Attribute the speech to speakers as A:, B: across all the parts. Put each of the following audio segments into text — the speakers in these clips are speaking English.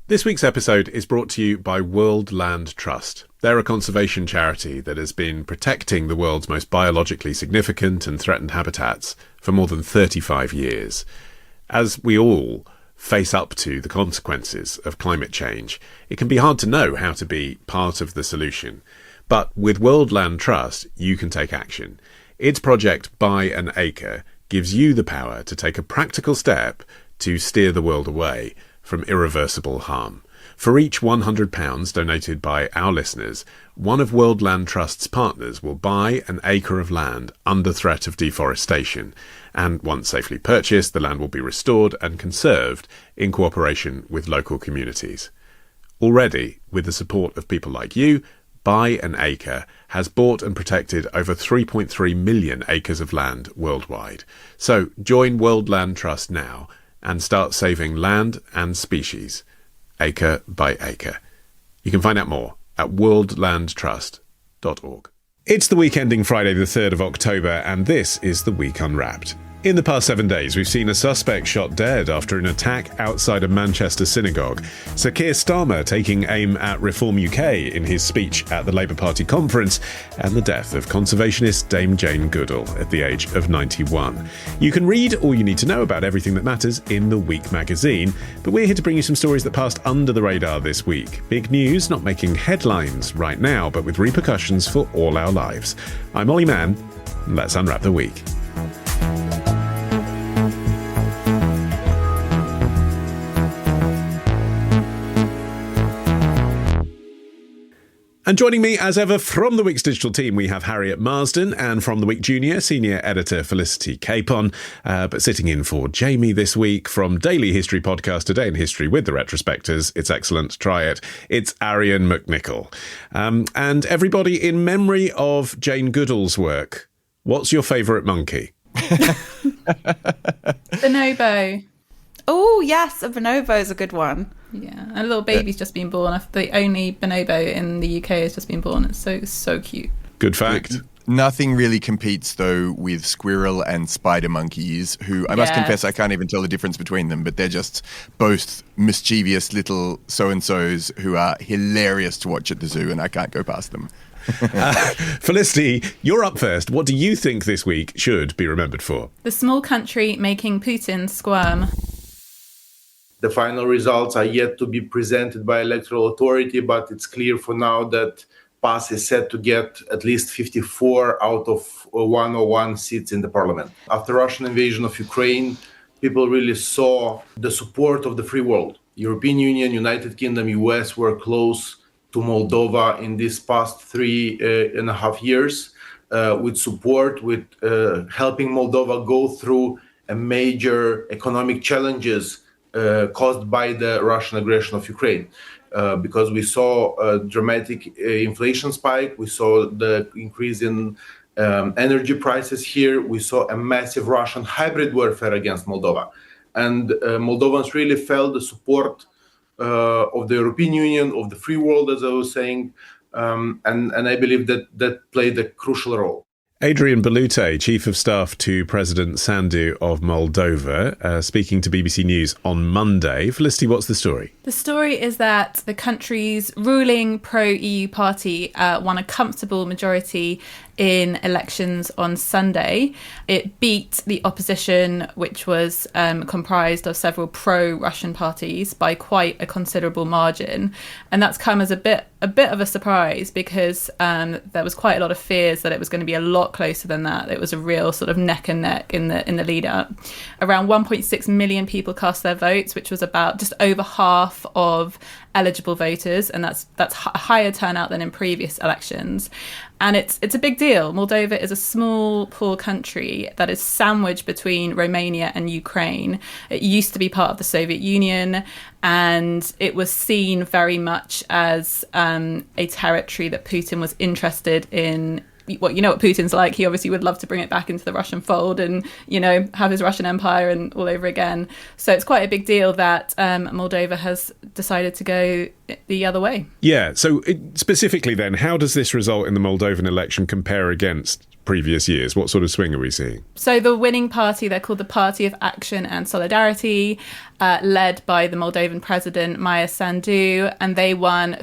A: This week's episode is brought to you by World Land Trust. They're a conservation charity that has been protecting the world's most biologically significant and threatened habitats for more than 35 years. As we all face up to the consequences of climate change, it can be hard to know how to be part of the solution. But with World Land Trust, you can take action. Its project Buy an Acre gives you the power to take a practical step to steer the world away from irreversible harm. For each £100 donated by our listeners, one of World Land Trust's partners will buy an acre of land under threat of deforestation. And once safely purchased, the land will be restored and conserved in cooperation with local communities. Already, with the support of people like you, Buy an Acre has bought and protected over 3.3 million acres of land worldwide. So join World Land Trust now and start saving land and species, acre by acre. You can find out more at worldlandtrust.org. It's the week ending Friday the 3rd of October, and this is The Week Unwrapped. In the past 7 days, we've seen a suspect shot dead after an attack outside a Manchester synagogue, Sir Keir Starmer taking aim at Reform UK in his speech at the Labour Party conference, and the death of conservationist Dame Jane Goodall at the age of 91. You can read all you need to know about everything that matters in The Week magazine, but we're here to bring you some stories that passed under the radar this week. Big news, not making headlines right now, but with repercussions for all our lives. I'm Olly Mann. Let's unwrap the week. And joining me, as ever, from the Week's digital team, we have Harriet Marsden, and from the Week Junior, senior editor Felicity Capon. But sitting in for Jamie this week from daily history podcast, A Day in History with the Retrospectors. It's excellent. Try it. It's Arion McNicoll. And everybody, in memory of Jane Goodall's work, what's your favourite monkey?
B: Bonobo.
C: Oh, yes, a bonobo is a good one.
B: Yeah, a little baby's just been born. The only bonobo in the UK has just been born. It's so cute.
A: Good fact.
D: Nothing really competes, though, with squirrel and spider monkeys, who I must confess I can't even tell the difference between them, but they're just both mischievous little so-and-sos who are hilarious to watch at the zoo, and I can't go past them.
A: Felicity, you're up first. What do you think this week should be remembered for?
B: The small country making Putin squirm.
E: The final results are yet to be presented by electoral authority, but it's clear for now that PAS is set to get at least 54 out of 101 seats in the parliament. After Russian invasion of Ukraine, people really saw the support of the free world. European Union, United Kingdom, US were close to Moldova in these past 3.5 years with support, with helping Moldova go through a major economic challenges caused by the Russian aggression of Ukraine, because we saw a dramatic inflation spike, we saw the increase in energy prices here, we saw a massive Russian hybrid warfare against Moldova. And Moldovans really felt the support of the European Union, of the free world, as I was saying, and I believe that played a crucial role.
A: Adrian Balute, Chief of Staff to President Sandu of Moldova, speaking to BBC News on Monday. Felicity, what's the story?
B: The story is that the country's ruling pro-EU party won a comfortable majority in elections on Sunday. It beat the opposition, which was comprised of several pro-Russian parties, by quite a considerable margin. And that's come as a bit of a surprise, because there was quite a lot of fears that it was going to be a lot closer than that. It was a real sort of neck and neck in the lead up. Around 1.6 million people cast their votes, which was about just over half of eligible voters, and that's a higher turnout than in previous elections. And it's a big deal. Moldova is a small, poor country that is sandwiched between Romania and Ukraine. It used to be part of the Soviet Union, and it was seen very much as a territory that Putin was interested in. Well, you know what Putin's like. He obviously would love to bring it back into the Russian fold and, have his Russian empire and all over again. So it's quite a big deal that Moldova has decided to go the other way.
A: Yeah. So specifically then, how does this result in the Moldovan election compare against previous years? What sort of swing are we seeing?
B: So the winning party, they're called the Party of Action and Solidarity, led by the Moldovan president, Maia Sandu, and they won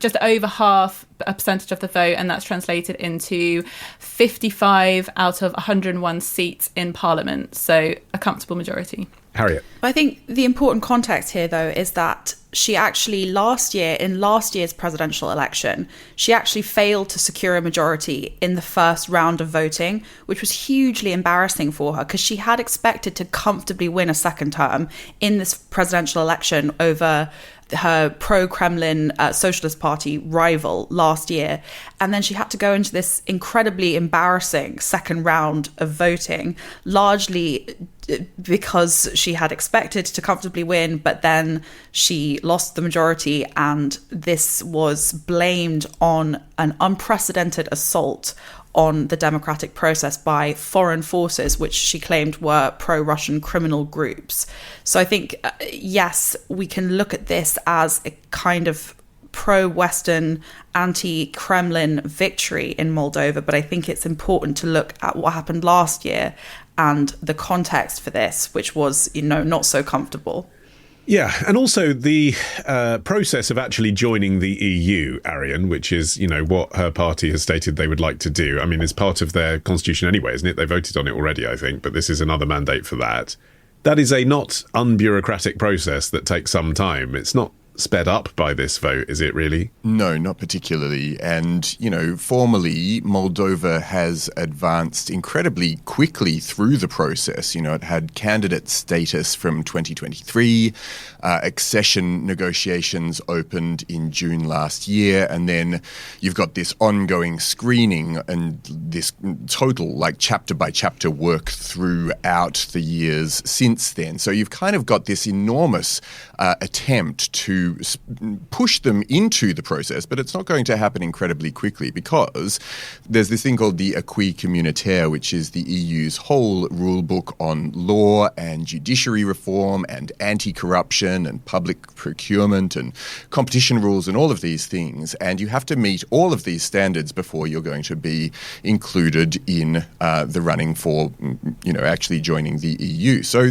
B: just over half a percentage of the vote, and that's translated into 55 out of 101 seats in parliament, so a comfortable majority.
A: Harriet.
C: I think the important context here, though, is that she actually in last year's presidential election, she actually failed to secure a majority in the first round of voting, which was hugely embarrassing for her because she had expected to comfortably win a second term in this presidential election over her pro-Kremlin Socialist Party rival last year. And then she had to go into this incredibly embarrassing second round of voting, largely because she had expected to comfortably win, but then she lost the majority, and this was blamed on an unprecedented assault on the democratic process by foreign forces, which she claimed were pro-Russian criminal groups. So I think, yes, we can look at this as a kind of pro-Western, anti-Kremlin victory in Moldova, but I think it's important to look at what happened last year and the context for this, which was, not so comfortable.
A: Yeah, and also the process of actually joining the EU, Arion, which is, what her party has stated they would like to do. I mean, it's part of their constitution anyway, isn't it? They voted on it already, I think, but this is another mandate for that. That is a not unbureaucratic process that takes some time. It's not sped up by this vote, is it really?
D: No, not particularly. And, formally, Moldova has advanced incredibly quickly through the process. It had candidate status from 2023. Accession negotiations opened in June last year. And then you've got this ongoing screening and this total, chapter by chapter work throughout the years since then. So you've kind of got this enormous attempt to push them into the process, but it's not going to happen incredibly quickly because there's this thing called the acquis communautaire, which is the EU's whole rule book on law and judiciary reform and anti-corruption and public procurement and competition rules and all of these things. And you have to meet all of these standards before you're going to be included in the running for, actually joining the EU. So,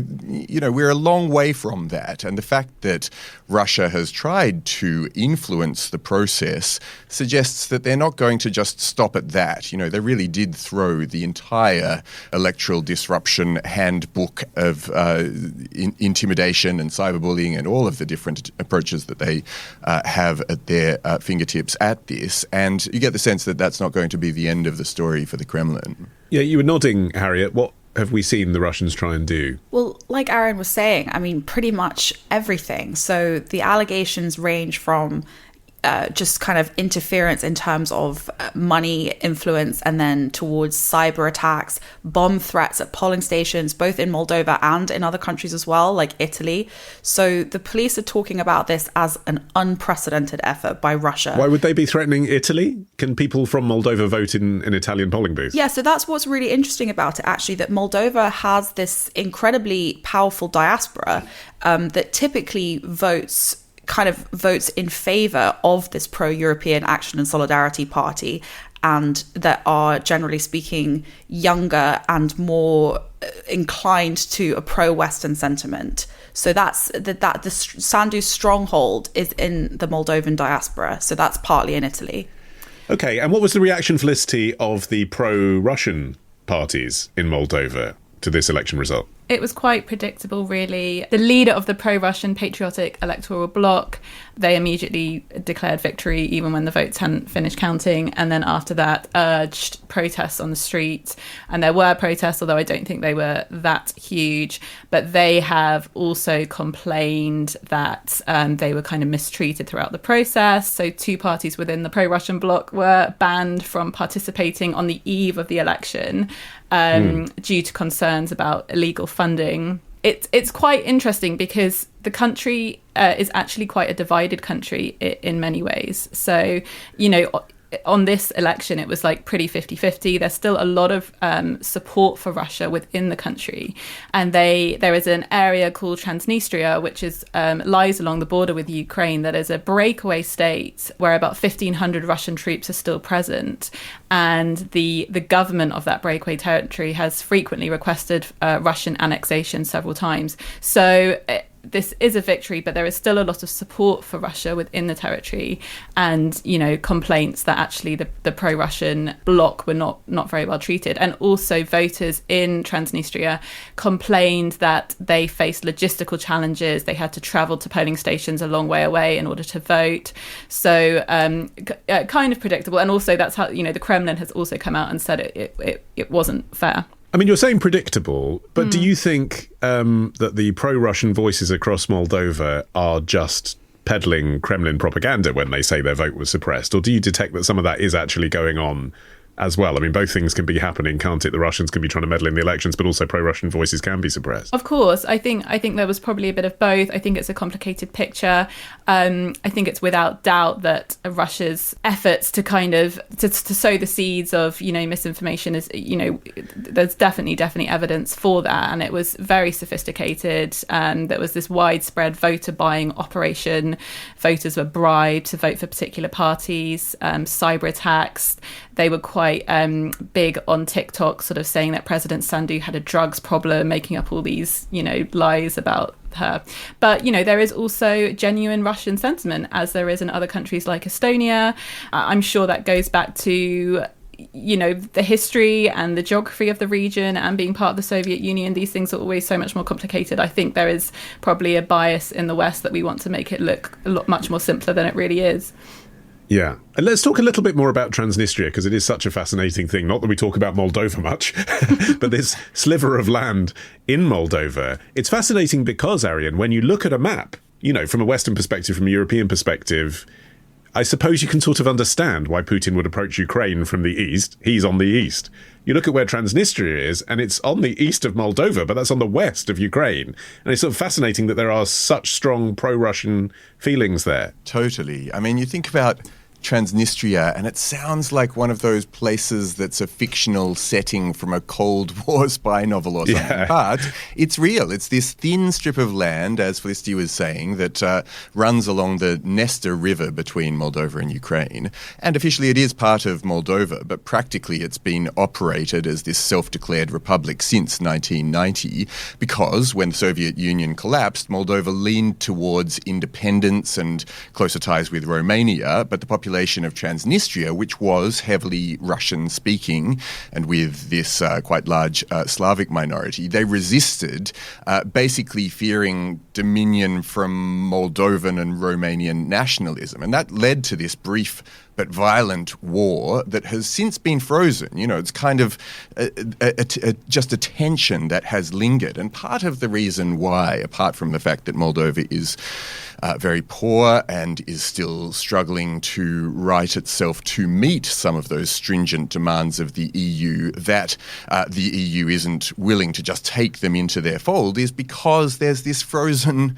D: we're a long way from that. And the fact that Russia has tried to influence the process suggests that they're not going to just stop at that. They really did throw the entire electoral disruption handbook of intimidation and cyberbullying and all of the different approaches that they have at their fingertips at this. And you get the sense that that's not going to be the end of the story for the Kremlin.
A: Yeah, you were nodding, Harriet. What have we seen the Russians try and do?
C: Well, like Arion was saying, pretty much everything. So the allegations range from just kind of interference in terms of money, influence, and then towards cyber attacks, bomb threats at polling stations, both in Moldova and in other countries as well, like Italy. So the police are talking about this as an unprecedented effort by Russia.
A: Why would they be threatening Italy? Can people from Moldova vote in an Italian polling booth?
C: Yeah, so that's what's really interesting about it, actually, that Moldova has this incredibly powerful diaspora that typically votes in favour of this pro-European Action and Solidarity Party, and that are, generally speaking, younger and more inclined to a pro-Western sentiment. So that's the Sandu's stronghold is in the Moldovan diaspora. So that's partly in Italy.
A: Okay, and what was the reaction, Felicity, of the pro-Russian parties in Moldova to this election result?
B: It was quite predictable, really. The leader of the pro-Russian Patriotic Electoral Bloc, they immediately declared victory even when the votes hadn't finished counting, and then after that urged protests on the street. And there were protests, although I don't think they were that huge. But they have also complained that they were kind of mistreated throughout the process. So 2 parties within the pro-Russian bloc were banned from participating on the eve of the election due to concerns about illegal funding. It's quite interesting because the country is actually quite a divided country in many ways. So, on this election, it was like pretty 50-50. There's still a lot of support for Russia within the country. And there is an area called Transnistria, which is lies along the border with Ukraine, that is a breakaway state where about 1,500 Russian troops are still present. And the government of that breakaway territory has frequently requested Russian annexation several times. So this is a victory, but there is still a lot of support for Russia within the territory, and complaints that actually the pro-Russian bloc were not very well treated. And also voters in Transnistria complained that they faced logistical challenges. They had to travel to polling stations a long way away in order to vote. So kind of predictable. And also that's how the Kremlin has also come out and said it wasn't fair.
A: I mean, you're saying predictable, but do you think that the pro-Russian voices across Moldova are just peddling Kremlin propaganda when they say their vote was suppressed? Or do you detect that some of that is actually going on as well? I mean, both things can be happening, can't it? The Russians can be trying to meddle in the elections, but also pro-Russian voices can be suppressed.
B: Of course. I think there was probably a bit of both. I think it's a complicated picture. I think it's without doubt that Russia's efforts to kind of to sow the seeds of misinformation is there's definitely evidence for that, and it was very sophisticated. There was this widespread voter buying operation. Voters were bribed to vote for particular parties. Cyber attacks. They were quite big on TikTok, sort of saying that President Sandu had a drugs problem, making up all these, lies about her. But, there is also genuine Russian sentiment, as there is in other countries like Estonia. I'm sure that goes back to the history and the geography of the region and being part of the Soviet Union. These things are always so much more complicated. I think there is probably a bias in the West that we want to make it look much more simpler than it really is.
A: Yeah. And let's talk a little bit more about Transnistria, because it is such a fascinating thing. Not that we talk about Moldova much, but this sliver of land in Moldova. It's fascinating because, Arion, when you look at a map, from a Western perspective, from a European perspective, I suppose you can sort of understand why Putin would approach Ukraine from the east. He's on the east. You look at where Transnistria is, and it's on the east of Moldova, but that's on the west of Ukraine. And it's sort of fascinating that there are such strong pro-Russian feelings there.
D: Totally. I mean, you think about Transnistria, and it sounds like one of those places that's a fictional setting from a Cold War spy novel or something. Yeah. But it's real. It's this thin strip of land, as Felicity was saying, that runs along the Dniester River between Moldova and Ukraine. And officially it is part of Moldova, but practically it's been operated as this self-declared republic since 1990, because when the Soviet Union collapsed, Moldova leaned towards independence and closer ties with Romania, but the population of Transnistria, which was heavily Russian-speaking and with this quite large Slavic minority, they resisted, basically fearing dominion from Moldovan and Romanian nationalism. And that led to this brief but violent war that has since been frozen. It's kind of just a tension that has lingered. And part of the reason why, apart from the fact that Moldova is very poor and is still struggling to right itself to meet some of those stringent demands of the EU, that the EU isn't willing to just take them into their fold, is because there's this frozen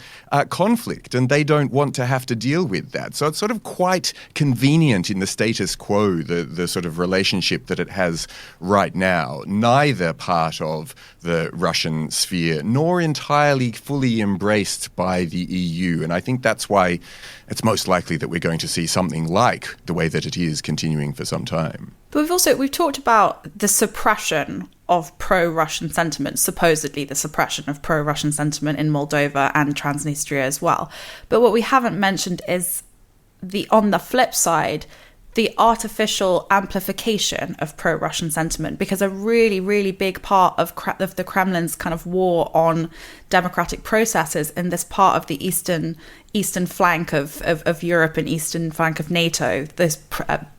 D: conflict and they don't want to have to deal with that. So it's sort of quite convenient in the status quo, the sort of relationship that it has right now, neither part of the Russian sphere nor entirely fully embraced by the EU. And I think that's why it's most likely that we're going to see something like the way that it is continuing for some time.
C: But we've talked about the suppression of pro-Russian sentiment, supposedly the suppression of pro-Russian sentiment in Moldova and Transnistria as well. But what we haven't mentioned is on the flip side, the artificial amplification of pro-Russian sentiment, because a really, really big part of the Kremlin's kind of war on democratic processes in this part of the eastern flank of Europe and eastern flank of NATO,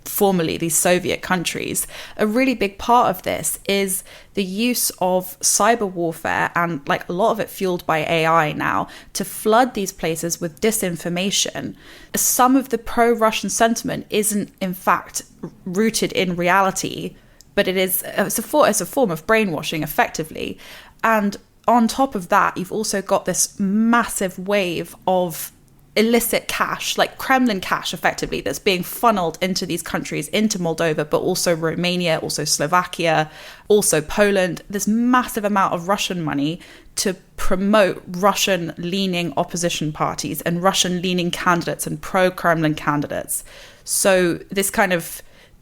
C: formerly these Soviet countries, a really big part of this is the use of cyber warfare, and like a lot of it fueled by AI now, to flood these places with disinformation. Some of the pro-Russian sentiment isn't in fact rooted in reality, but it's a form of brainwashing effectively. And on top of that, you've also got this massive wave of illicit cash, like Kremlin cash effectively, that's being funneled into these countries, into Moldova, but also Romania, also Slovakia, also Poland. This massive amount of Russian money to promote Russian-leaning opposition parties and Russian-leaning candidates and pro-Kremlin candidates. So this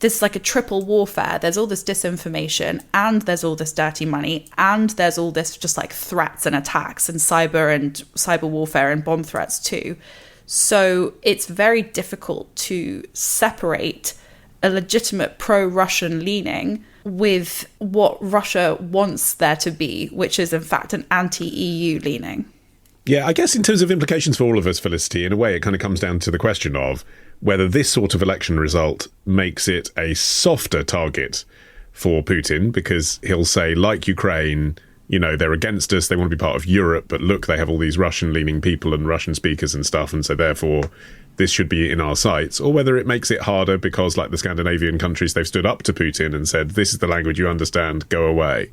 C: is like a triple warfare. There's all this disinformation, and there's all this dirty money, and there's all this just like threats and attacks and cyber warfare and bomb threats too. So it's very difficult to separate a legitimate pro-Russian leaning with what Russia wants there to be, which is in fact an anti-EU leaning.
A: Yeah, I guess in terms of implications for all of us, Felicity, in a way it kind of comes down to the question of whether this sort of election result makes it a softer target for Putin, because he'll say, like Ukraine, you know, they're against us, they want to be part of Europe, but look, they have all these Russian-leaning people and Russian speakers and stuff, and so therefore this should be in our sights, or whether it makes it harder because, like the Scandinavian countries, they've stood up to Putin and said, this is the language you understand, go away.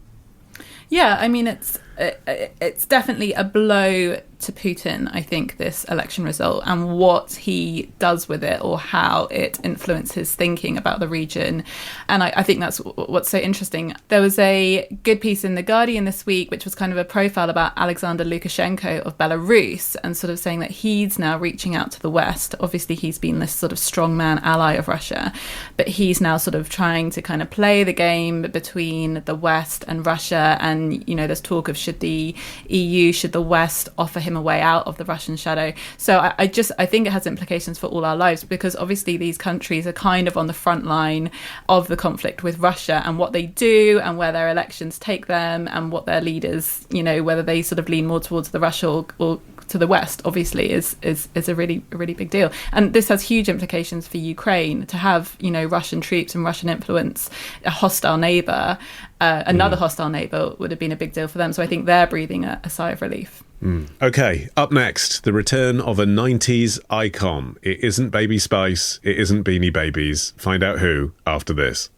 B: Yeah, I mean, it's definitely a blow to Putin, I think, this election result, and what he does with it or how it influences his thinking about the region. And I think that's what's so interesting. There was a good piece in The Guardian this week, which was kind of a profile about Alexander Lukashenko of Belarus, and sort of saying that he's now reaching out to the West. Obviously, he's been this sort of strongman ally of Russia, but he's now sort of trying to kind of play the game between the West and Russia. And, you know, there's talk of should the West offer him a way out of the Russian shadow. So I think it has implications for all our lives, because obviously these countries are kind of on the front line of the conflict with Russia, and what they do and where their elections take them and what their leaders, you know, whether they sort of lean more towards the Russia or to the West, obviously is a really big deal. And this has huge implications for Ukraine, to have, you know, Russian troops and Russian influence, a hostile neighbour, another hostile neighbour would have been a big deal for them. So I think they're breathing a sigh of relief.
A: Okay, up next, the return of a 90s icon. It isn't Baby Spice, it isn't Beanie Babies. Find out who after this.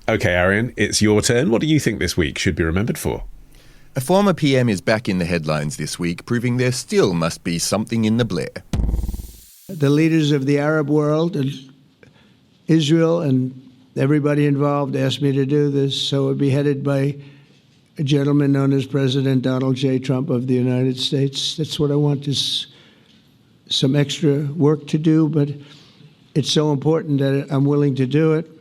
A: Okay, Arion, it's your turn. What do you think this week should be remembered for?
D: A former PM is back in the headlines this week, proving there still must be something in the Blair.
F: The leaders of the Arab world and Israel and everybody involved asked me to do this, so it would be headed by a gentleman known as President Donald J. Trump of the United States. That's what I want, is some extra work to do, but it's so important that I'm willing to do it,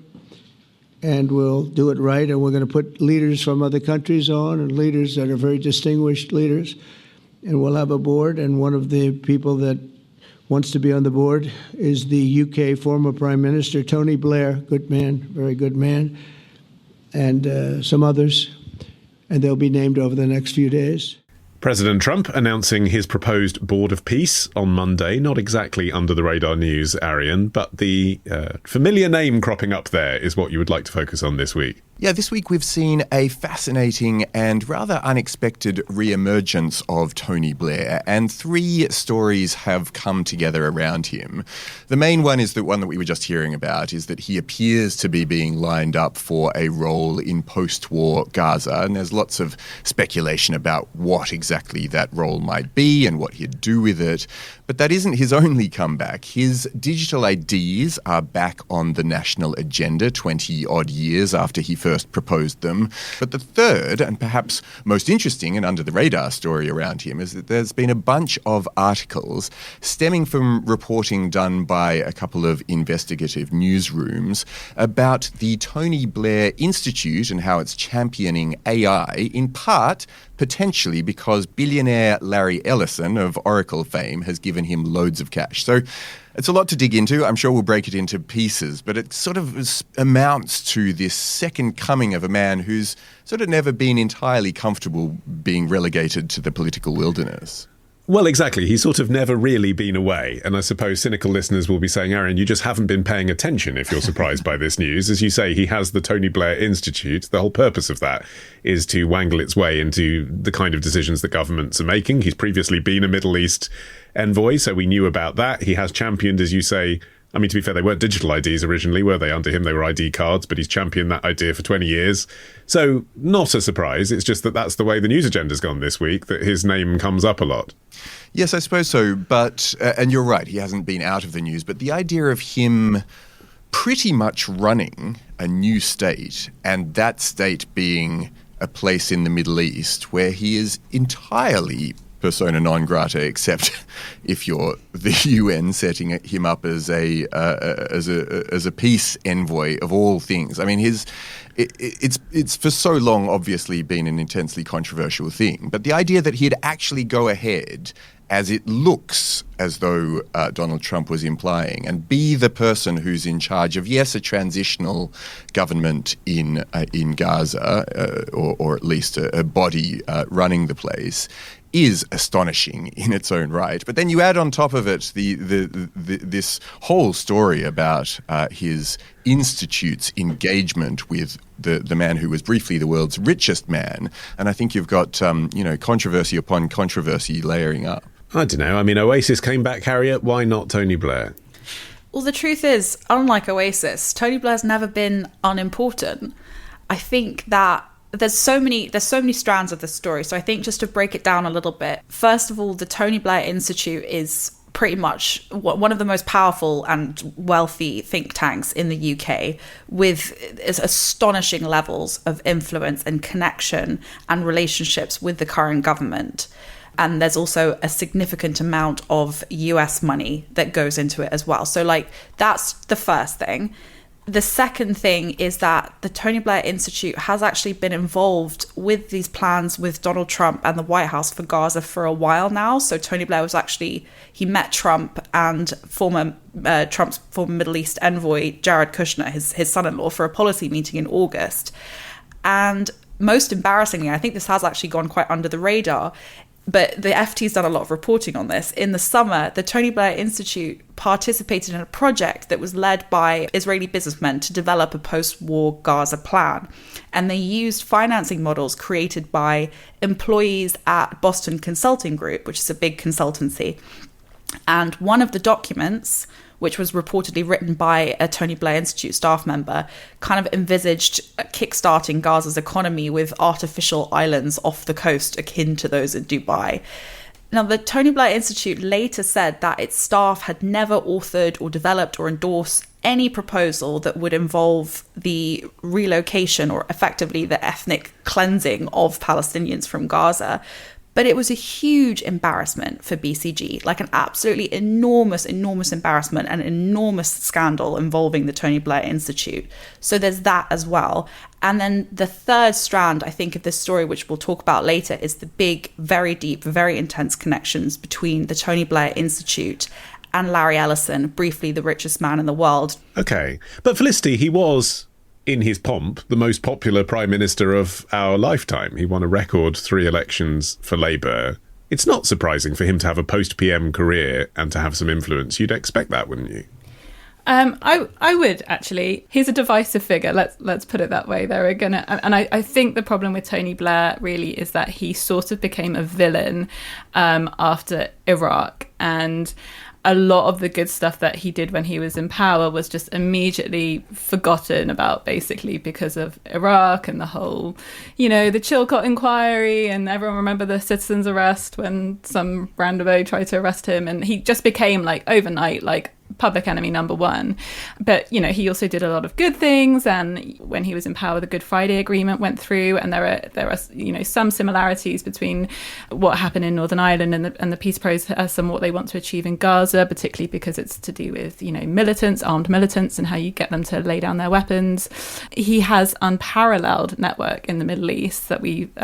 F: and we'll do it right, and we're going to put leaders from other countries on, and leaders that are very distinguished leaders, and we'll have a board, and one of the people that wants to be on the board is the UK former Prime Minister, Tony Blair, good man, very good man, and some others, and they'll be named over the next few days.
A: President Trump announcing his proposed Board of Peace on Monday. Not exactly under the radar news, Arion, but the familiar name cropping up there is what you would like to focus on this week.
D: Yeah, this week we've seen a fascinating and rather unexpected re-emergence of Tony Blair, and 3 stories have come together around him. The main one is the one that we were just hearing about, is that he appears to be being lined up for a role in post-war Gaza, and there's lots of speculation about what exactly that role might be and what he'd do with it. But that isn't his only comeback. His digital IDs are back on the national agenda 20-odd years after he first proposed them. But the third, and perhaps most interesting and under-the-radar story around him, is that there's been a bunch of articles stemming from reporting done by a couple of investigative newsrooms about the Tony Blair Institute and how it's championing AI, in part potentially because billionaire Larry Ellison of Oracle fame has given him loads of cash. So it's a lot to dig into. I'm sure we'll break it into pieces, but it sort of amounts to this second coming of a man who's sort of never been entirely comfortable being relegated to the political wilderness.
A: Well, exactly. He's sort of never really been away. And I suppose cynical listeners will be saying, Arion, you just haven't been paying attention if you're surprised by this news. As you say, he has the Tony Blair Institute. The whole purpose of that is to wangle its way into the kind of decisions that governments are making. He's previously been a Middle East envoy, so we knew about that. He has championed, as you say, I mean, to be fair, they weren't digital IDs originally, were they? Under him, they were ID cards, but he's championed that idea for 20 years. So not a surprise. It's just that that's the way the news agenda's gone this week, that his name comes up a lot.
D: Yes, I suppose so. But, and you're right, he hasn't been out of the news. But the idea of him pretty much running a new state, and that state being a place in the Middle East where he is entirely persona non grata, except if you're the UN setting him up as a peace envoy of all things. I mean, it's for so long obviously been an intensely controversial thing, but the idea that he'd actually go ahead, as it looks as though Donald Trump was implying, and be the person who's in charge of, yes, a transitional government in Gaza, or at least a body running the place, is astonishing in its own right. But then you add on top of it this whole story about his institute's engagement with the man who was briefly the world's richest man, and I think you've got controversy upon controversy layering up.
A: I don't know. I mean, Oasis came back, Harriet. Why not Tony Blair?
C: Well, the truth is, unlike Oasis, Tony Blair's never been unimportant. I think that there's so many strands of the story. So I think just to break it down a little bit, first of all, the Tony Blair Institute is pretty much one of the most powerful and wealthy think tanks in the UK, with astonishing levels of influence and connection and relationships with the current government. And there's also a significant amount of US money that goes into it as well. So that's the first thing. The second thing is that the Tony Blair Institute has actually been involved with these plans with Donald Trump and the White House for Gaza for a while now. So Tony Blair he met Trump and Trump's former Middle East envoy, Jared Kushner, his son-in-law, for a policy meeting in August. And most embarrassingly, I think this has actually gone quite under the radar, but the FT's done a lot of reporting on this. In the summer, the Tony Blair Institute participated in a project that was led by Israeli businessmen to develop a post-war Gaza plan. And they used financing models created by employees at Boston Consulting Group, which is a big consultancy. And one of the documents, which was reportedly written by a Tony Blair Institute staff member, kind of envisaged kickstarting Gaza's economy with artificial islands off the coast akin to those in Dubai. Now, the Tony Blair Institute later said that its staff had never authored or developed or endorsed any proposal that would involve the relocation or effectively the ethnic cleansing of Palestinians from Gaza. But it was a huge embarrassment for BCG, like an absolutely enormous embarrassment and enormous scandal involving the Tony Blair Institute. So there's that as well. And then the third strand, I think, of this story, which we'll talk about later, is the big, very deep, very intense connections between the Tony Blair Institute and Larry Ellison, briefly the richest man in the world.
A: Okay. But Felicity, he was, in his pomp, the most popular prime minister of our lifetime. He won a record 3 elections for Labour. It's not surprising for him to have a post-PM career and to have some influence. You'd expect that, wouldn't you?
B: I would, actually. He's a divisive figure. Let's put it that way. I think the problem with Tony Blair really is that he sort of became a villain after Iraq, and a lot of the good stuff that he did when he was in power was just immediately forgotten about, basically because of Iraq and the whole, the Chilcot inquiry, and everyone remember the citizen's arrest when some randomo tried to arrest him, and he just became overnight public enemy number one. But he also did a lot of good things, and when he was in power, the Good Friday Agreement went through, and there are some similarities between what happened in Northern Ireland and the peace process and what they want to achieve in Gaza, particularly because it's to do with armed militants and how you get them to lay down their weapons. He has unparalleled network in the Middle East that we've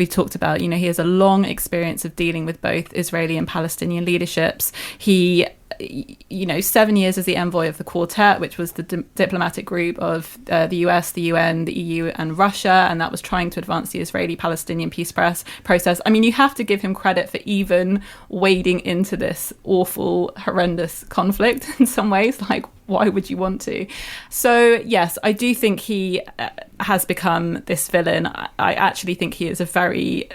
B: talked about. He has a long experience of dealing with both Israeli and Palestinian leaderships. He 7 years as the envoy of the Quartet, which was the diplomatic group of the US, the UN, the EU and Russia, and that was trying to advance the Israeli-Palestinian peace process. I mean, you have to give him credit for even wading into this awful, horrendous conflict in some ways. Why would you want to? So, yes, I do think he has become this villain. I actually think he is a very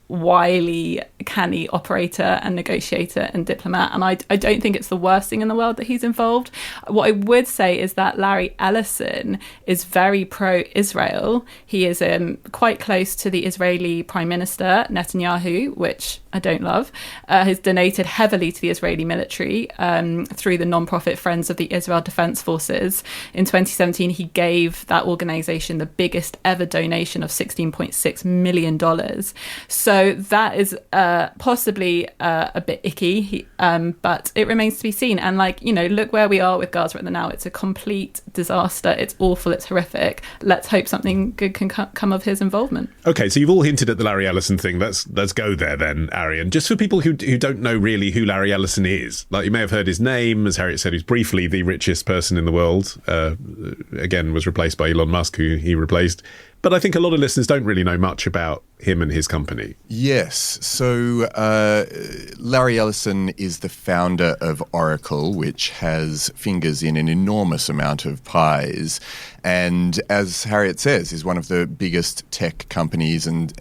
B: wily, canny operator and negotiator and diplomat. And I don't think it's the worst thing in the world that he's involved. What I would say is that Larry Ellison is very pro-Israel. He is quite close to the Israeli Prime Minister, Netanyahu, which I don't love, has donated heavily to the Israeli military through the non-profit Friends of the Israel Defense Forces. In 2017, he gave that organization the biggest ever donation of $16.6 million. So that is possibly a bit icky, but it remains to be seen. And look where we are with Gaza right now. It's a complete disaster. It's awful. It's horrific. Let's hope something good can come of his involvement.
A: Okay, so you've all hinted at the Larry Ellison thing. Let's go there then, Arion. Just for people who don't know really who Larry Ellison is, you may have heard his name, as Harriet said, he's briefly the richest person in the world. Again, was replaced by Elon Musk, who he replaced. But I think a lot of listeners don't really know much about him and his company.
D: Yes. So Larry Ellison is the founder of Oracle, which has fingers in an enormous amount of pies. And as Harriet says, is one of the biggest tech companies and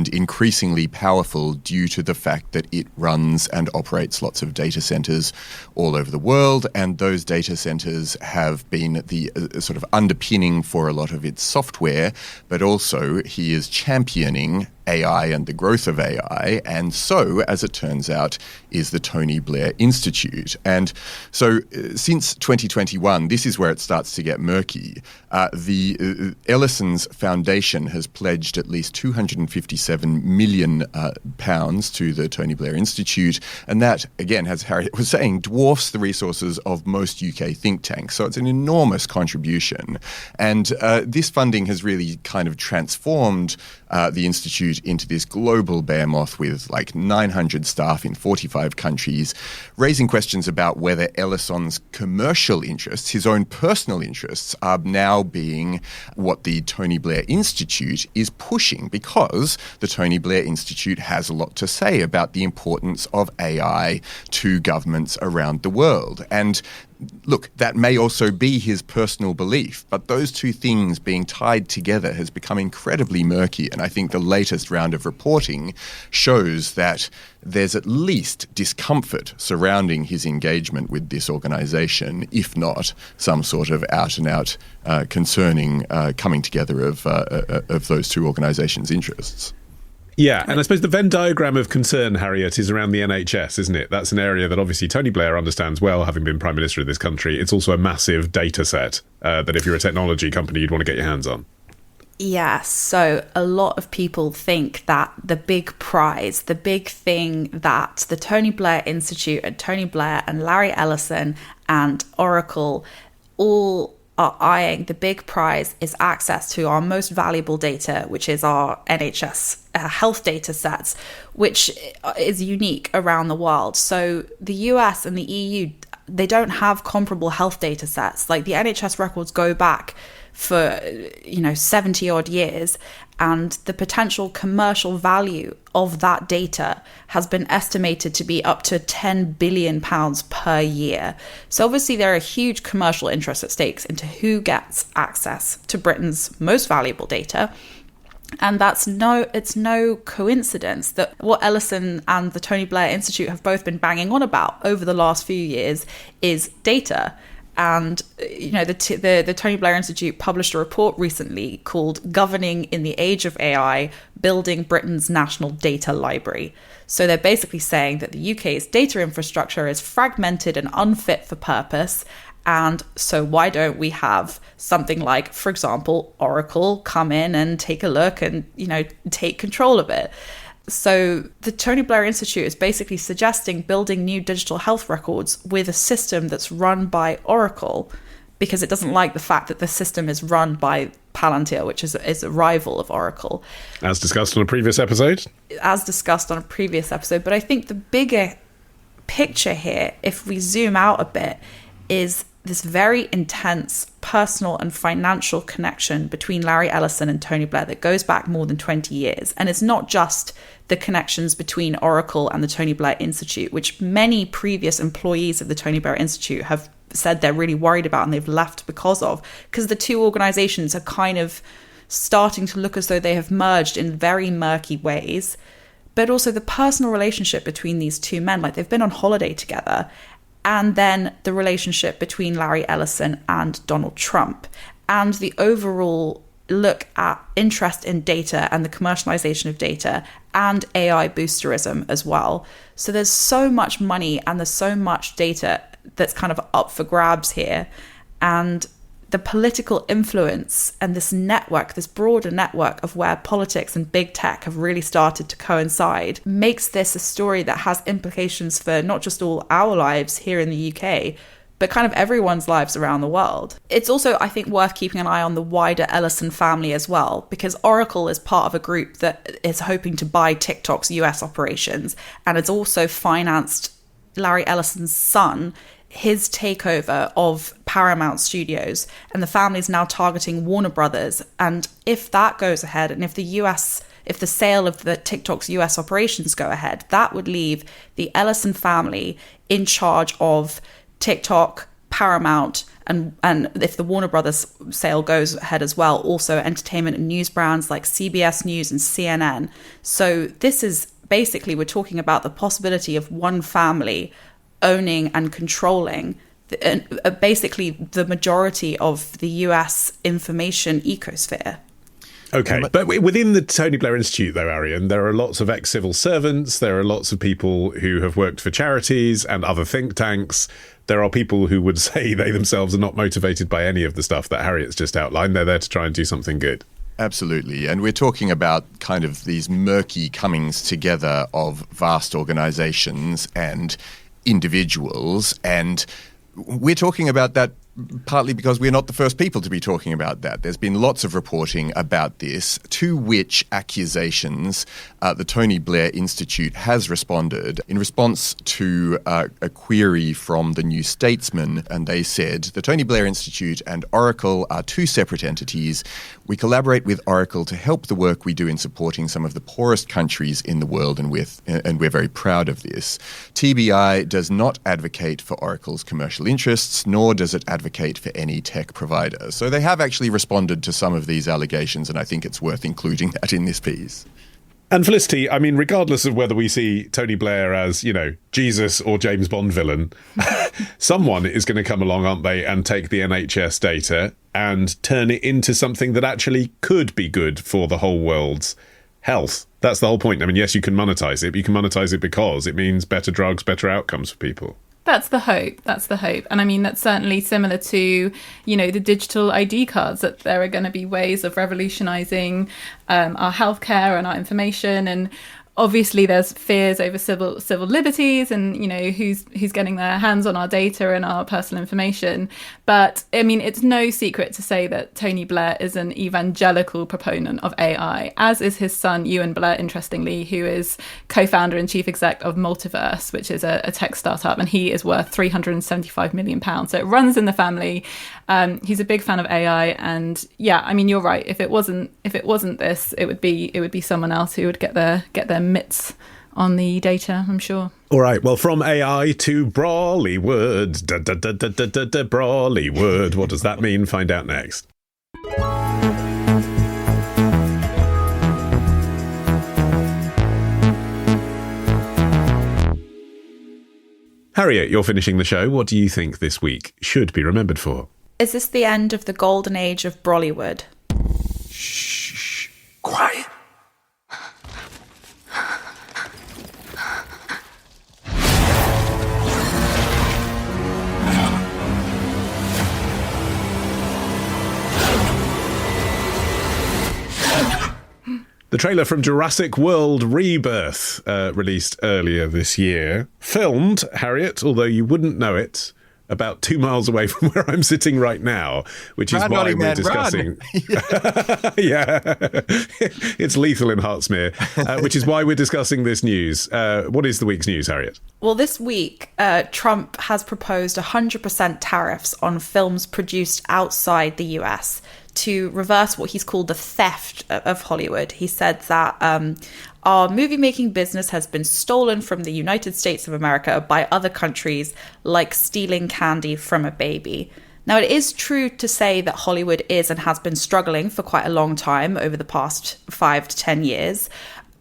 D: increasingly powerful due to the fact that it runs and operates lots of data centers all over the world. And those data centers have been the sort of underpinning for a lot of its software. But also he is championing AI and the growth of AI, and so, as it turns out, is the Tony Blair Institute. And so since 2021, this is where it starts to get murky. The Ellison's foundation has pledged at least £257 million to the Tony Blair Institute, and that, again, as Harriet was saying, dwarfs the resources of most UK think tanks. So it's an enormous contribution. And this funding has really kind of transformed the Institute into this global behemoth with 900 staff in 45 countries, raising questions about whether Ellison's commercial interests, his own personal interests, are now being what the Tony Blair Institute is pushing, because the Tony Blair Institute has a lot to say about the importance of AI to governments around the world. And look, that may also be his personal belief, but those two things being tied together has become incredibly murky. And I think the latest round of reporting shows that there's at least discomfort surrounding his engagement with this organization, if not some sort of out-and-out concerning coming together of those two organizations' interests.
A: Yeah, and I suppose the Venn diagram of concern, Harriet, is around the NHS, isn't it? That's an area that obviously Tony Blair understands well, having been Prime Minister of this country. It's also a massive data set that if you're a technology company, you'd want to get your hands on.
C: Yeah, so a lot of people think that the big prize, the big thing that the Tony Blair Institute and Tony Blair and Larry Ellison and Oracle all are eyeing, the big prize is access to our most valuable data, which is our NHS health data sets, which is unique around the world. So the US and the EU, they don't have comparable health data sets. Like the NHS records go back for 70 odd years, and the potential commercial value of that data has been estimated to be up to £10 billion per year. So obviously there are huge commercial interests at stake into who gets access to Britain's most valuable data. And it's no coincidence that what Ellison and the Tony Blair Institute have both been banging on about over the last few years is data. And, the Tony Blair Institute published a report recently called Governing in the Age of AI, Building Britain's National Data Library. So they're basically saying that the UK's data infrastructure is fragmented and unfit for purpose. And so why don't we have something like, for example, Oracle come in and take a look and, take control of it? So the Tony Blair Institute is basically suggesting building new digital health records with a system that's run by Oracle, because it doesn't like the fact that the system is run by Palantir, which is a rival of Oracle.
A: As discussed on a previous episode.
C: But I think the bigger picture here, if we zoom out a bit, is this very intense personal and financial connection between Larry Ellison and Tony Blair that goes back more than 20 years. And it's not just the connections between Oracle and the Tony Blair Institute, which many previous employees of the Tony Blair Institute have said they're really worried about and they've left because the two organizations are kind of starting to look as though they have merged in very murky ways. but also the personal relationship between these two men. Like, they've been on holiday together. And then the relationship between Larry Ellison and Donald Trump, and the overall look at interest in data and the commercialization of data and AI boosterism as well. So there's so much money and there's so much data that's kind of up for grabs here. And the political influence and this network, this broader network of where politics and big tech have really started to coincide, makes this a story that has implications for not just all our lives here in the UK, but kind of everyone's lives around the world. It's also, I think, worth keeping an eye on the wider Ellison family as well, because Oracle is part of a group that is hoping to buy TikTok's US operations, and it's also financed Larry Ellison's son, his takeover of Paramount Studios, and the family's now targeting Warner Brothers. And if that goes ahead, and if the sale of the TikTok's US operations go ahead, that would leave the Ellison family in charge of TikTok, Paramount, and if the Warner Brothers sale goes ahead as well, also entertainment and news brands like CBS News and CNN. So this is basically, we're talking about the possibility of one family owning and controlling basically the majority of the US information ecosphere.
A: Okay, but within the Tony Blair Institute, though, Arion, there are lots of ex-civil servants, there are lots of people who have worked for charities and other think tanks. There are people who would say they themselves are not motivated by any of the stuff that Harriet's just outlined. They're there to try and do something good.
D: Absolutely. And we're talking about kind of these murky comings together of vast organizations and individuals, and we're talking about that partly because we're not the first people to be talking about that. There's been lots of reporting about this, to which accusations the Tony Blair Institute has responded in response to a query from the New Statesman, and they said, the Tony Blair Institute and Oracle are two separate entities. We collaborate with Oracle to help the work we do in supporting some of the poorest countries in the world, and we're very proud of this. TBI does not advocate for Oracle's commercial interests, nor does it advocate for any tech provider. So they have actually responded to some of these allegations, and I think it's worth including that in this piece.
A: And Felicity, I mean, regardless of whether we see Tony Blair as, Jesus or James Bond villain, someone is going to come along, aren't they, and take the NHS data and turn it into something that actually could be good for the whole world's health. That's the whole point. I mean, yes, you can monetize it, but you can monetize it because it means better drugs, better outcomes for people. That's the hope. And I mean, that's certainly similar to, the digital ID cards, that there are going to be ways of revolutionising our healthcare and our information. And obviously there's fears over civil liberties and, who's getting their hands on our data and our personal information. But I mean, it's no secret to say that Tony Blair is an evangelical proponent of AI, as is his son, Ewan Blair, interestingly, who is co-founder and chief exec of Multiverse, which is a tech startup, and he is worth £375 million. So it runs in the family. He's a big fan of AI, and yeah, I mean, you're right. If it wasn't this, it would be someone else who would get their mitts on the data, I'm sure. All right, well, from AI to Brollywood, Brollywood. What does that mean? Find out next. Harriet, you're finishing the show. What do you think this week should be remembered for?
C: Is this the end of the golden age of Brollywood?
A: Shh. Quiet. The trailer from Jurassic World Rebirth, released earlier this year, filmed, Harriet, although you wouldn't know it, about 2 miles away from where I'm sitting right now, which is why we're discussing... Yeah, it's lethal in Hertsmere, which is why we're discussing this news. What is the week's news, Harriet?
C: Well, this week, Trump has proposed 100% tariffs on films produced outside the US to reverse what he's called the theft of Hollywood. He said that our movie-making business has been stolen from the United States of America by other countries, like stealing candy from a baby. Now, it is true to say that Hollywood is and has been struggling for quite a long time over the past 5 to 10 years,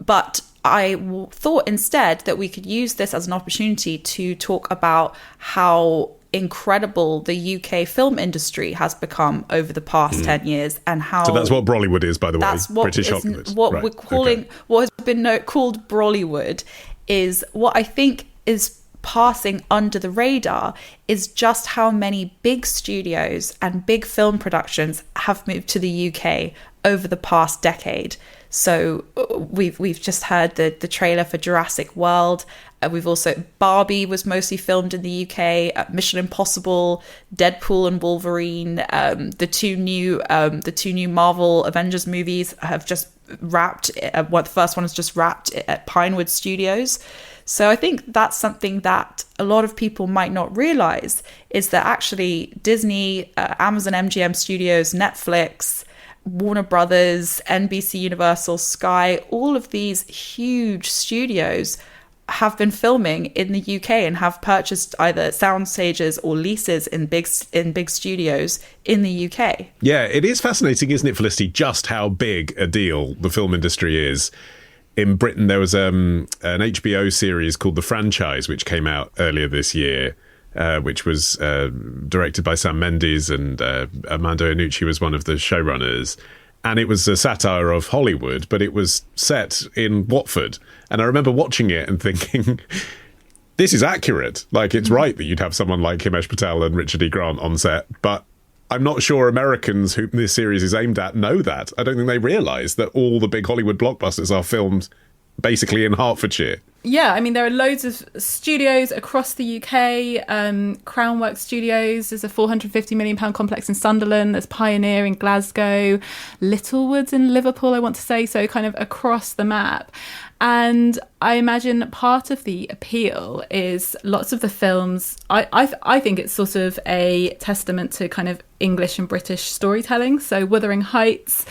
C: but thought instead that we could use this as an opportunity to talk about how incredible the UK film industry has become over the past 10 years, and how...
A: So that's what Brollywood is, by the way.
C: That's what
A: British
C: is,
A: Hollywood.
C: what
A: Right,
C: we're calling,
A: okay.
C: what has been called Brollywood, is what I think is passing under the radar is just how many big studios and big film productions have moved to the UK over the past decade. So we've just heard the trailer for Jurassic World. We've also, Barbie was mostly filmed in the UK. Mission Impossible, Deadpool and Wolverine, the two new Marvel Avengers movies have just wrapped. The first one is just wrapped at Pinewood Studios. So I think that's something that a lot of people might not realize, is that actually Disney, Amazon MGM Studios, Netflix, Warner Brothers, NBC Universal, Sky, all of these huge studios have been filming in the UK and have purchased either sound stages or leases in big studios in the UK.
A: Yeah, it is fascinating, isn't it, Felicity, just how big a deal the film industry is. In Britain, there was an HBO series called The Franchise, which came out earlier this year, which was directed by Sam Mendes, and Armando Iannucci was one of the showrunners. And it was a satire of Hollywood, but it was set in Watford. And I remember watching it and thinking, this is accurate. Like, it's right that you'd have someone like Himesh Patel and Richard E. Grant on set, but I'm not sure Americans who this series is aimed at know that. I don't think they realise that all the big Hollywood blockbusters are filmed basically in Hertfordshire.
B: Yeah, I mean, there are loads of studios across the UK. Crownwork Studios is a £450 million complex in Sunderland. There's Pioneer in Glasgow, Littlewoods in Liverpool, I want to say, so kind of across the map. And I imagine part of the appeal is lots of the films, I think it's sort of a testament to kind of English and British storytelling. So Wuthering Heights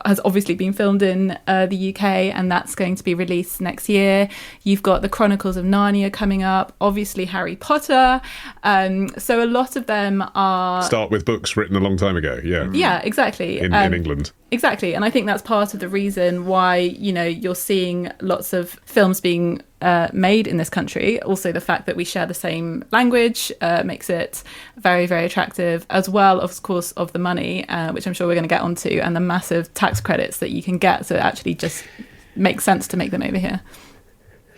B: has obviously been filmed in the UK, and that's going to be released next year. You've got The Chronicles of Narnia coming up, obviously Harry Potter. So a lot of them are... Start
A: with books written a long time ago, yeah.
B: Yeah, exactly.
A: In England.
B: Exactly. And I think that's part of the reason why, you know, you're seeing lots of films being made in this country. Also, the fact that we share the same language makes it very, very attractive, as well, of course, of the money, which I'm sure we're going to get onto, and the massive tax credits that you can get. So it actually just makes sense to make them over here.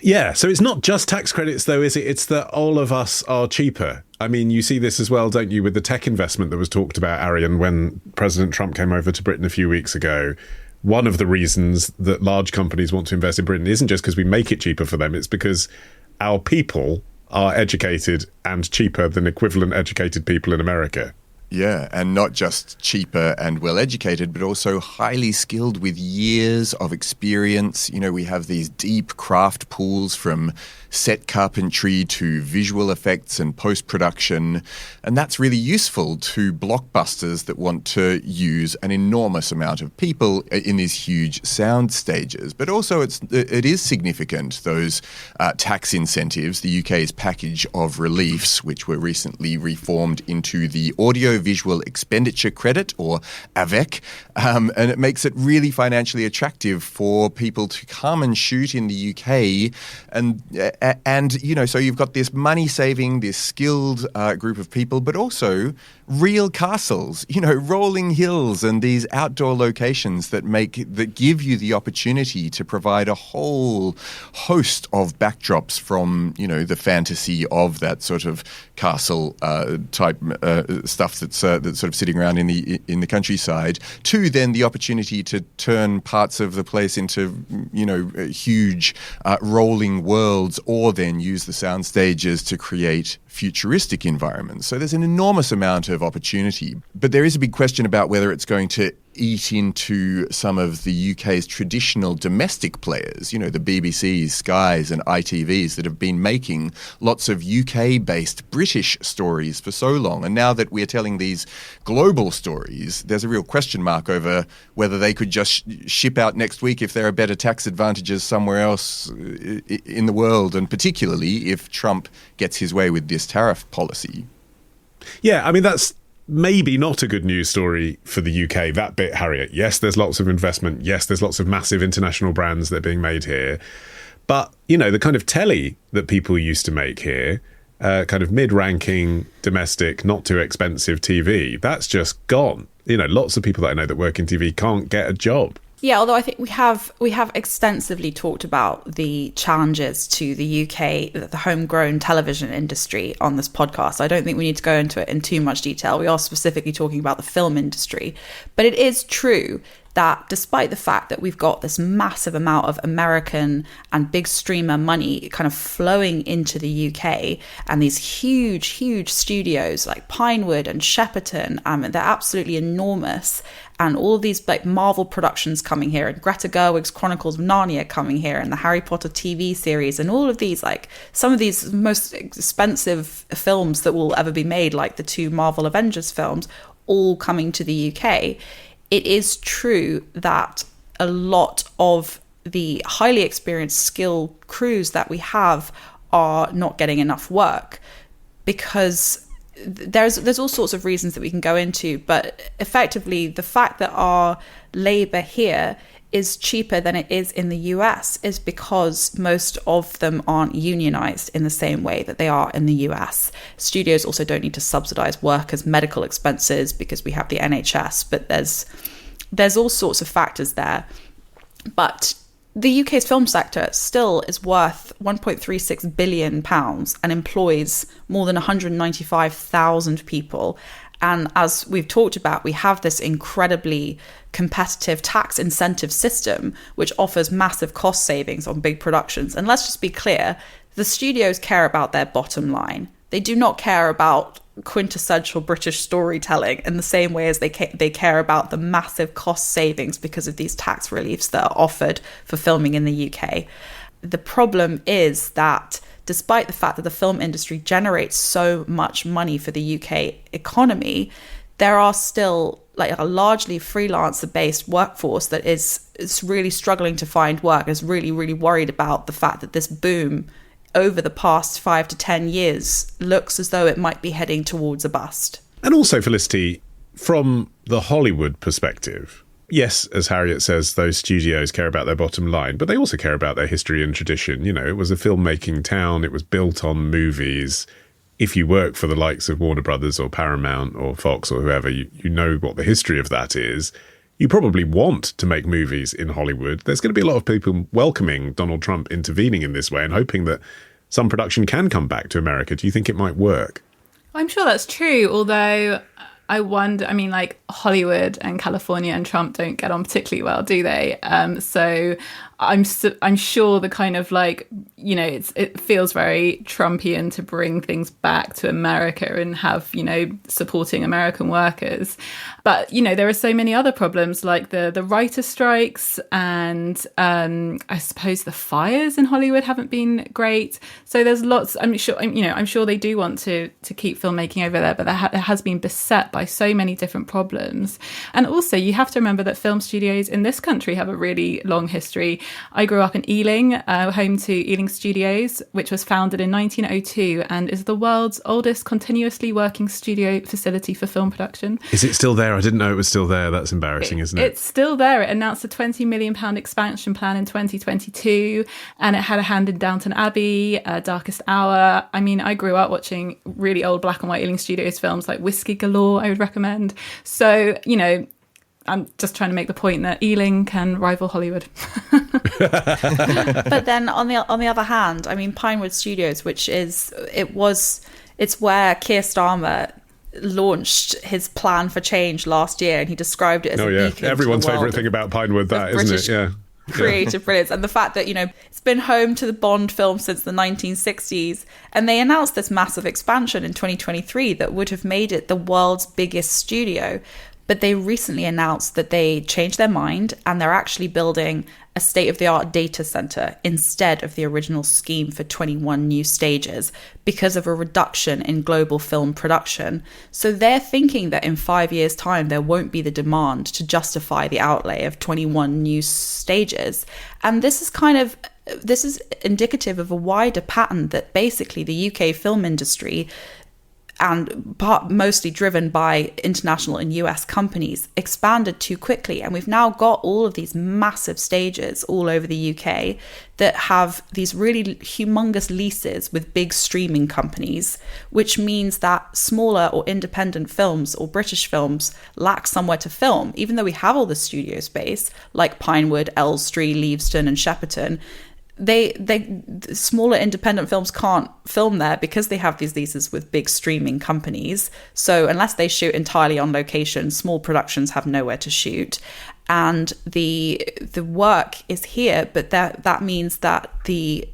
A: Yeah, so it's not just tax credits, though, is it? It's that all of us are cheaper. I mean, you see this as well, don't you, with the tech investment that was talked about, Arion, when President Trump came over to Britain a few weeks ago. One of the reasons that large companies want to invest in Britain isn't just because we make it cheaper for them, it's because our people are educated and cheaper than equivalent educated people in America.
D: Yeah, and not just cheaper and well-educated, but also highly skilled with years of experience. You know, we have these deep craft pools from set carpentry to visual effects and post-production, and that's really useful to blockbusters that want to use an enormous amount of people in these huge sound stages. But also it is significant, those tax incentives, the UK's package of reliefs, which were recently reformed into the Audio-Visual Expenditure Credit, or AVEC, and it makes it really financially attractive for people to come and shoot in the UK. And you know, so you've got this money-saving, this skilled group of people, but also real castles, you know, rolling hills and these outdoor locations that give you the opportunity to provide a whole host of backdrops from, you know, the fantasy of that sort of castle type stuff that's sort of sitting around in the countryside, to then the opportunity to turn parts of the place into, you know, huge rolling worlds, or then use the sound stages to create futuristic environments. So there's an enormous amount of opportunity. But there is a big question about whether it's going to eat into some of the UK's traditional domestic players, you know, the BBCs, Skys and ITVs that have been making lots of UK-based British stories for so long. And now that we're telling these global stories, there's a real question mark over whether they could just ship out next week if there are better tax advantages somewhere else in the world, and particularly if Trump gets his way with this tariff policy.
A: Yeah, I mean, that's maybe not a good news story for the UK, that bit, Harriet. Yes, there's lots of investment. Yes, there's lots of massive international brands that are being made here. But, you know, the kind of telly that people used to make here, kind of mid-ranking, domestic, not too expensive TV, that's just gone. You know, lots of people that I know that work in TV can't get a job.
C: Yeah, although I think we have extensively talked about the challenges to the UK, the homegrown television industry on this podcast. I don't think we need to go into it in too much detail. We are specifically talking about the film industry. But it is true that despite the fact that we've got this massive amount of American and big streamer money kind of flowing into the UK, and these huge studios like Pinewood and Shepperton, they're absolutely enormous, and all these like Marvel productions coming here, and Greta Gerwig's Chronicles of Narnia coming here, and the Harry Potter TV series, and all of these, like some of these most expensive films that will ever be made, like the 2 Marvel Avengers films, all coming to the UK. It is true that a lot of the highly experienced, skilled crews that we have are not getting enough work, because there's all sorts of reasons that we can go into, but effectively the fact that our labour here is cheaper than it is in the US is because most of them aren't unionized in the same way that they are in the US. Studios also don't need to subsidize workers' medical expenses because we have the NHS, but there's all sorts of factors there. But the UK's film sector still is worth £1.36 billion and employs more than 195,000 people. And as we've talked about, we have this incredibly competitive tax incentive system, which offers massive cost savings on big productions. And let's just be clear, the studios care about their bottom line. They do not care about quintessential British storytelling in the same way as they care about the massive cost savings because of these tax reliefs that are offered for filming in the UK. The problem is that despite the fact that the film industry generates so much money for the UK economy, there are still like a largely freelancer-based workforce that is really struggling to find work, is really worried about the fact that this boom over the past 5 to 10 years looks as though it might be heading towards a bust.
A: And also, Felicity, from the Hollywood perspective, yes, as Harriet says, those studios care about their bottom line, but they also care about their history and tradition. You know, it was a filmmaking town. It was built on movies. If you work for the likes of Warner Brothers or Paramount or Fox or whoever, you know what the history of that is. You probably want to make movies in Hollywood. There's going to be a lot of people welcoming Donald Trump intervening in this way and hoping that some production can come back to America. Do you think it might work?
B: I'm sure that's true, although I wonder, I mean, like Hollywood and California and Trump don't get on particularly well, do they? So I'm sure the kind of like, you know, it feels very Trumpian to bring things back to America and have, you know, supporting American workers. But, you know, there are so many other problems like the writer strikes and I suppose the fires in Hollywood haven't been great. So there's lots, I'm sure they do want to keep filmmaking over there, but it has been beset by so many different problems. And also you have to remember that film studios in this country have a really long history. I grew up in Ealing, home to Ealing Studios, which was founded in 1902 and is the world's oldest continuously working studio facility for film production.
A: Is it still there? I didn't know it was still there. That's embarrassing, isn't it?
B: It's still there. It announced a £20 million expansion plan in 2022 and it had a hand in Downton Abbey, Darkest Hour. I mean, I grew up watching really old black and white Ealing Studios films like Whiskey Galore, I would recommend. So, you know, I'm just trying to make the point that Ealing can rival Hollywood.
C: But then on the other hand, I mean, Pinewood Studios, it's where Keir Starmer launched his plan for change last year, and he described it as a beacon.
A: Everyone's favourite thing about Pinewood, that isn't
C: British
A: it? Yeah.
C: Creative brilliance, and the fact that, you know, it's been home to the Bond film since the 1960s, and they announced this massive expansion in 2023 that would have made it the world's biggest studio. But they recently announced that they changed their mind and they're actually building a state-of-the-art data center instead of the original scheme for 21 new stages because of a reduction in global film production. So they're thinking that in 5 years' time, there won't be the demand to justify the outlay of 21 new stages. And this is indicative of a wider pattern that basically the UK film industry and mostly driven by international and US companies, expanded too quickly. And we've now got all of these massive stages all over the UK that have these really humongous leases with big streaming companies, which means that smaller or independent films or British films lack somewhere to film. Even though we have all the studio space, like Pinewood, Elstree, Leavesden and Shepperton, they smaller independent films can't film there because they have these leases with big streaming companies. So unless they shoot entirely on location, small productions have nowhere to shoot. And the work is here, but that means that the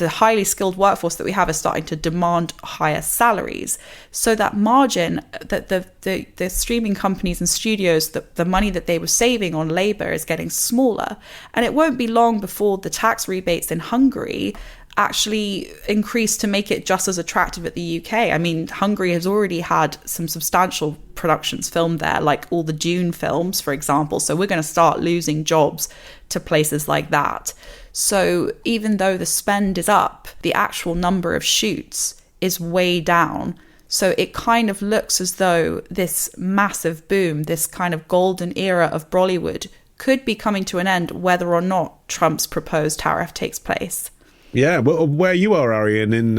C: highly skilled workforce that we have is starting to demand higher salaries. So that margin that the streaming companies and studios, the money that they were saving on labor is getting smaller. And it won't be long before the tax rebates in Hungary actually increase to make it just as attractive at the UK. I mean, Hungary has already had some substantial productions filmed there, like all the Dune films, for example. So we're going to start losing jobs to places like that. So even though the spend is up, the actual number of shoots is way down. So it kind of looks as though this massive boom, this kind of golden era of Brollywood, could be coming to an end whether or not Trump's proposed tariff takes place.
A: Yeah, well, where you are, Arion, in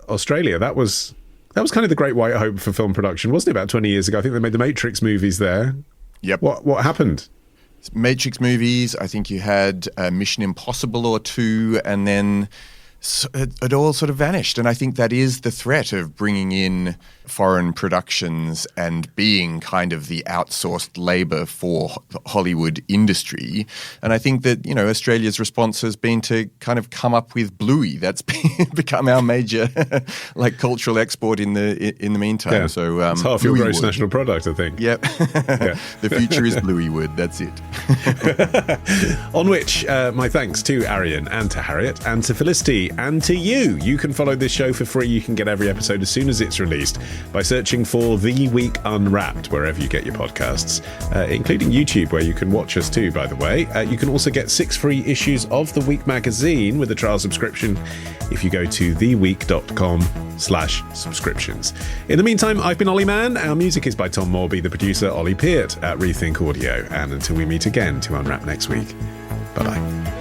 A: Australia, that was kind of the great white hope for film production, wasn't it? About 20 years ago, I think they made the Matrix movies there.
D: Yep.
A: What happened?
D: Matrix movies. I think you had Mission Impossible or two, and then it all sort of vanished. And I think that is the threat of bringing in foreign productions and being kind of the outsourced labor for the Hollywood industry. And I think that, Australia's response has been to kind of come up with Bluey. That's become our major cultural export in the meantime.
A: Yeah.
D: So
A: it's half your gross national product, I think.
D: Yep. Yeah. The future is Blueywood. That's it.
A: On which, my thanks to Arion and to Harriet and to Felicity and to you. You can follow this show for free. You can get every episode as soon as it's released by searching for The Week Unwrapped wherever you get your podcasts, including YouTube, where you can watch us too, by the way. You can also get 6 free issues of The Week magazine with a trial subscription if you go to theweek.com/subscriptions. In the meantime, I've been Olly Mann. Our music is by Tom Morby, the producer Ollie Peart at Rethink Audio. And until we meet again to unwrap next week, bye-bye.